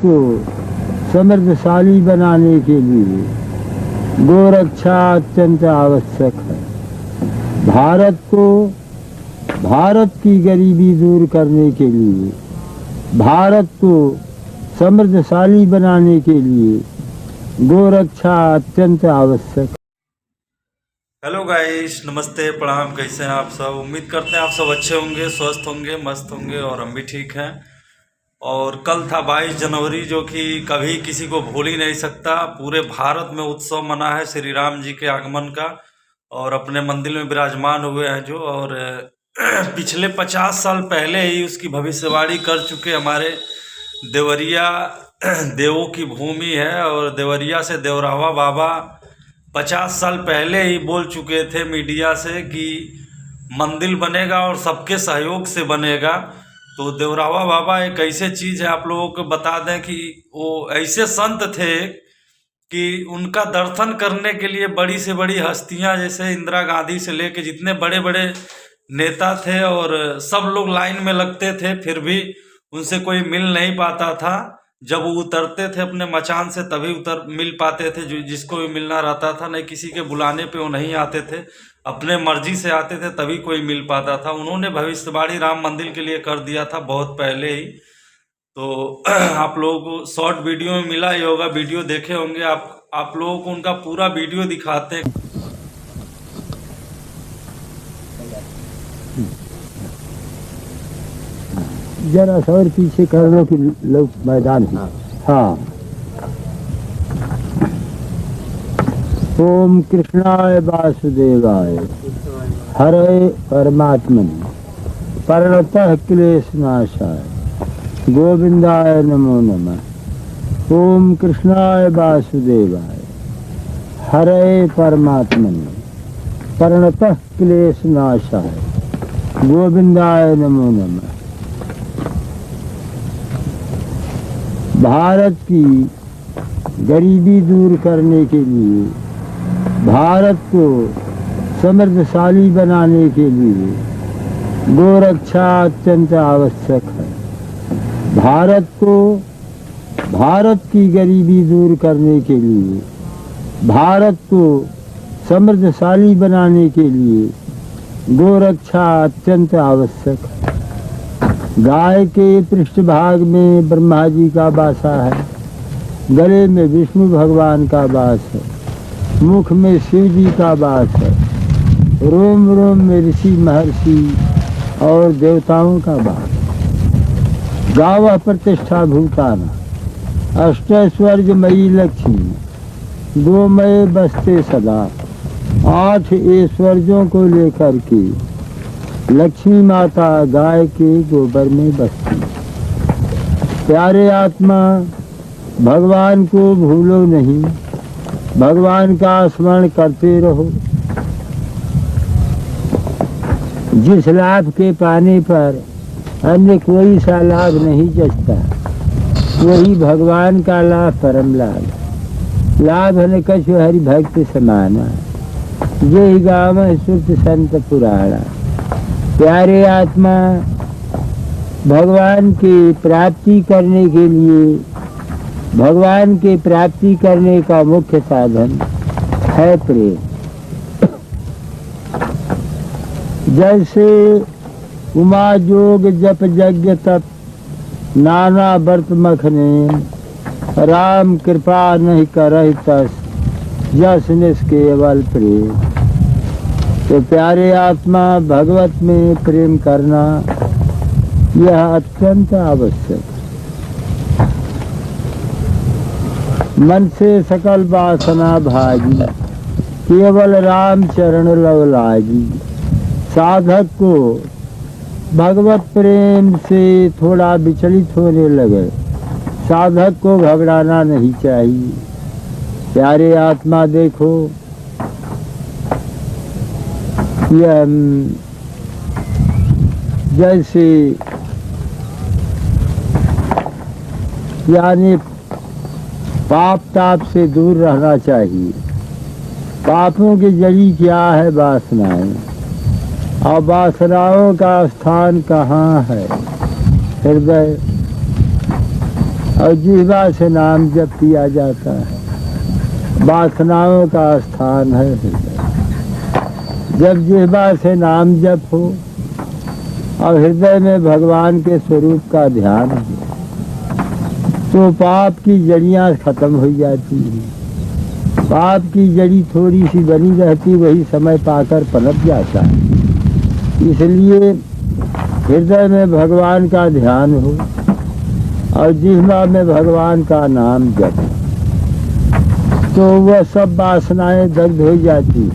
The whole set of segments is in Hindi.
को समृद्धशाली बनाने के लिए गोरक्षा अत्यंत आवश्यक है। भारत की गरीबी दूर करने के लिए, भारत को समृद्धशाली बनाने के लिए गोरक्षा अत्यंत आवश्यक है। हेलो गाइस, नमस्ते, प्रणाम। कैसे हैं आप सब? उम्मीद करते हैं आप सब अच्छे होंगे, स्वस्थ होंगे, मस्त होंगे और हम भी ठीक हैं। और कल था 22 जनवरी, जो कि कभी किसी को भूल ही नहीं सकता। पूरे भारत में उत्सव मना है श्री राम जी के आगमन का, और अपने मंदिर में विराजमान हुए हैं जो। और पिछले 50 साल पहले ही उसकी भविष्यवाणी कर चुके हमारे देवरिया देवों की भूमि है। और देवरिया से देवरावा बाबा 50 साल पहले ही बोल चुके थे मीडिया से कि मंदिर बनेगा और सबके सहयोग से बनेगा। तो देवरावा बाबा एक ऐसे चीज़ है, आप लोगों को बता दें कि वो ऐसे संत थे कि उनका दर्शन करने के लिए बड़ी से बड़ी हस्तियां, जैसे इंदिरा गांधी से लेके जितने बड़े बड़े नेता थे, और सब लोग लाइन में लगते थे, फिर भी उनसे कोई मिल नहीं पाता था। जब वो उतरते थे अपने मचान से तभी मिल पाते थे, जो जिसको भी मिलना रहता था। नहीं किसी के बुलाने पे वो नहीं आते थे, अपने मर्जी से आते थे, तभी कोई मिल पाता था। उन्होंने भविष्यवाणी राम मंदिर के लिए कर दिया था बहुत पहले ही। तो आप लोगों को शॉर्ट वीडियो में मिला ही होगा, वीडियो देखे होंगे आप लोगों को उनका पूरा वीडियो दिखाते हैं। जरा और पीछे कर लो कि लोग मैदान में। हाँ। ओम कृष्णाय वासुदेवाय हरे परमात्मने प्रणतः क्लेशनाशाय गोविंदाय नमो नमः। ओम कृष्णाय वासुदेवाय हरे परमात्मने प्रणतः क्लेशनाशाय गोविंदाय नमो नमः। भारत की गरीबी दूर करने के लिए, भारत को समृद्धशाली बनाने के लिए गोरक्षा अत्यंत आवश्यक है। भारत की गरीबी दूर करने के लिए, भारत को समृद्धशाली बनाने के लिए गोरक्षा अत्यंत आवश्यक है। गाय के पृष्ठभाग में ब्रह्मा जी का वासा है, गले में विष्णु भगवान का वास है, मुख में शिव जी का वास है, रोम रोम में ऋषि महर्षि और देवताओं का वास। गावः प्रतिष्ठा भूताना अष्टैश्वर्यमयी लक्ष्मी गोमय बसते सदा। 8 ऐश्वर्यों को लेकर के लक्ष्मी माता गाय के गोबर में बसती। प्यारे आत्मा, भगवान को भूलो नहीं, भगवान का स्मरण करते रहो। जिस लाभ के पाने पर अन्य कोई सा लाभ नहीं जचता, वही भगवान का लाभ परम लाभ। लाभ है कछु हरि भक्त समाना, यही गाव श्रुत संत पुराणा। प्यारे आत्मा, भगवान की प्राप्ति करने के लिए, भगवान की प्राप्ति करने का मुख्य साधन है प्रेम। जैसे उमा जोग जप यज्ञ तप नाना व्रत मखने, राम कृपा नहीं करहि तस जस निष्केवल प्रेम। तो प्यारे आत्मा, भगवत में प्रेम करना यह अत्यंत आवश्यक। मन से सकल वासना भागी, केवल राम चरण लव लागी। साधक को भगवत प्रेम से थोड़ा विचलित होने लगे, साधक को घबराना नहीं चाहिए। प्यारे आत्मा, देखो यह जैसे यानी पाप ताप से दूर रहना चाहिए। पापों की जड़ी क्या है? वासनाएं। और वासनाओं का स्थान कहाँ है? हृदय। और जिह्वा से नाम जप किया जाता है। वासनाओं का स्थान है हृदय। जब जिह्वा से नाम जप हो और हृदय में भगवान के स्वरूप का ध्यान हो तो पाप की जड़ियाँ खत्म हो जाती हैं। पाप की जड़ी थोड़ी सी बनी रहती, वही समय पाकर पनप जाता है। इसलिए हृदय में भगवान का ध्यान हो और जिह्वा में भगवान का नाम जप तो वह सब वासनाएं दग्ध हो जाती।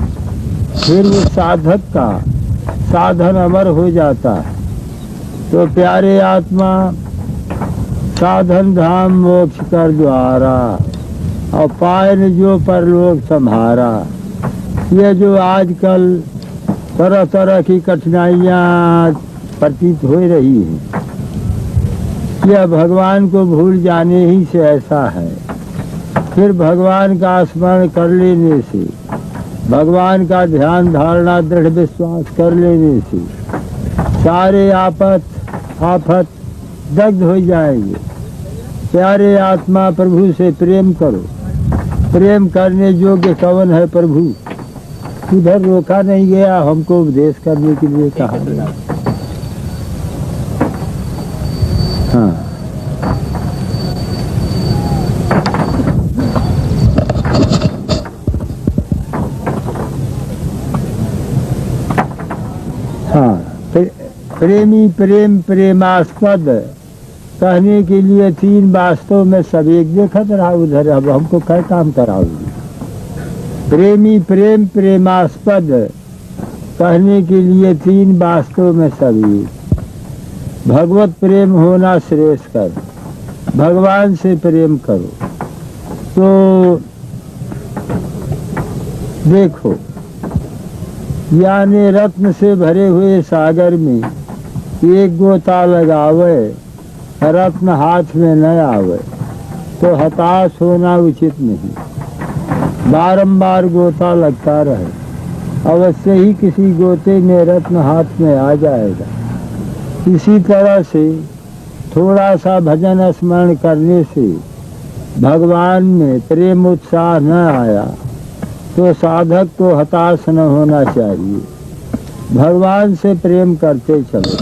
फिर वो साधक का साधन अमर हो जाता है। तो प्यारे आत्मा, साधन धाम मोक्ष कर द्वारा और पाए न जो परलोक सम्हारा। ये जो आजकल तरह तरह की कठिनाइयाँ प्रतीत हो रही हैं, यह भगवान को भूल जाने ही से ऐसा है। फिर भगवान का स्मरण कर लेने से, भगवान का ध्यान धारणा दृढ़ विश्वास कर लेने से सारे आफत दग्ध हो जाएंगे। प्यारे आत्मा, प्रभु से प्रेम करो। प्रेम करने योग्य कौन है प्रभु? उधर रोका नहीं गया, हमको उपदेश करने के लिए कहा गया। हाँ, हाँ, प्रेमी प्रेम प्रेमास्पद कहने के लिए तीन वास्तव में सब एक देखत रहा उधर। अब हमको क्या काम कराओगे? प्रेमी प्रेम प्रेमास्पद कहने के लिए तीन वास्तव में सब एक। भगवत प्रेम होना श्रेष्ठ कर, भगवान से प्रेम करो। तो देखो, यानी रत्न से भरे हुए सागर में एक गोता लगावे, रत्न हाथ में न आवे तो हताश होना उचित नहीं। बारंबार गोता लगता रहे, अवश्य ही किसी गोते में रत्न हाथ में आ जाएगा। इसी तरह से थोड़ा सा भजन स्मरण करने से भगवान में प्रेम उत्साह न आया तो साधक को हताश न होना चाहिए। भगवान से प्रेम करते चलो,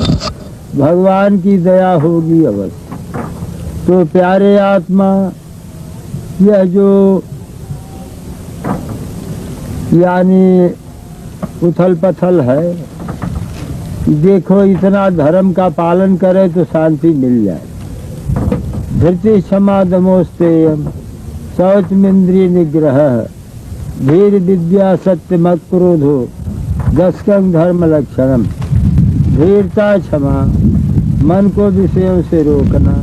भगवान की दया होगी अवश्य। तो प्यारे आत्मा, यह जो यानी उथल पथल है, देखो इतना धर्म का पालन करे तो शांति मिल जाए। धृति क्षमा दमोस्तेयम शौचमिंद्रिय निग्रह धीर विद्या सत्यम क्रोधो दशकं धर्म लक्षणम। धीरता क्षमा, मन को विषयों से रोकना,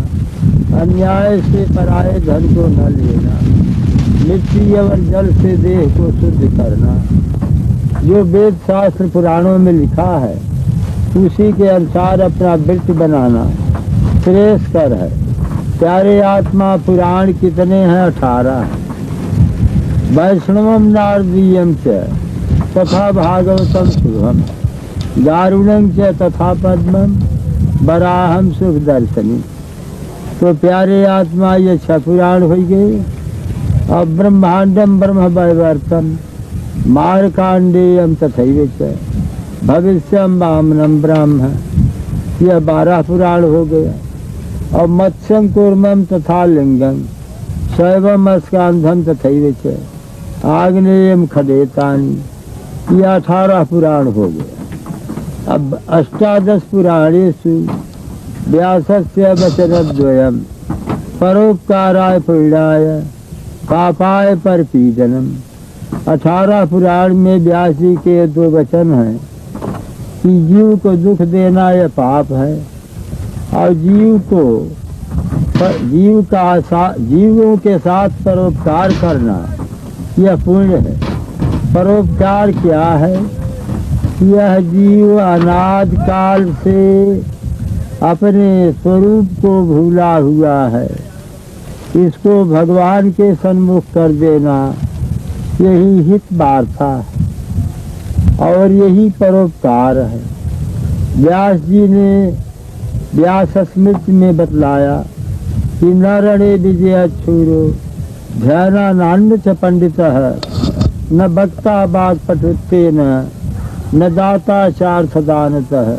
अन्याय से पराये धन को न लेना, मिट्टी और जल से देह को शुद्ध करना। जो वेद शास्त्र पुराणों में लिखा है उसी के अनुसार अपना वृत्ति बनाना श्रेष्ठकर है। प्यारे आत्मा, पुराण कितने हैं? 18 हैं। वैष्णवम नारदीयम च तथा भागवतम शुभम दारुणं च तथा पद्मम वराहम सुख दर्शनी। तो प्यारे आत्मा, ये 6 पुराण हो गए। अब ब्रह्मांडम ब्रह्म वैवर्तम मारकांडेयम तथैव च भविष्यम वामनम ब्रह्म, यह 12 पुराण हो गया। और मत्स्यं कूर्मम तथा लिंगम शैवम स्कंधम तथैव च आग्नेयम खडेतानि, यह 18 पुराण हो गया। अब 18 पुराणेषु व्यासस्य वचनद्वयम् परोपकाराय पुण्याय पापाय परपीडनम। 18 पुराण में व्यास जी के 2 वचन हैं कि जीव को दुख देना यह पाप है और जीवों के साथ परोपकार करना यह पुण्य है। परोपकार क्या है? यह जीव अनाद काल से अपने स्वरूप को भूला हुआ है, इसको भगवान के सन्मुख कर देना, यही हित वार्ता है और यही परोपकार है। व्यास जी ने व्यास स्मृति में बतलाया कि न रणे विजय छूरो ध्यानानंद च पंडित न वक्ता वाक्पटुत्तेन न दाता चार्थ दानतः।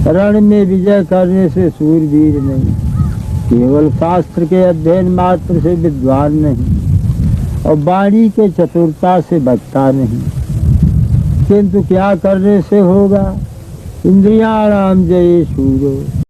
रण में विजय करने से सूरवीर नहीं, केवल शास्त्र के अध्ययन मात्र से विद्वान नहीं और वाणी के चतुरता से वक्ता नहीं, किंतु क्या करने से होगा? इंद्रियाणाम जये शूरो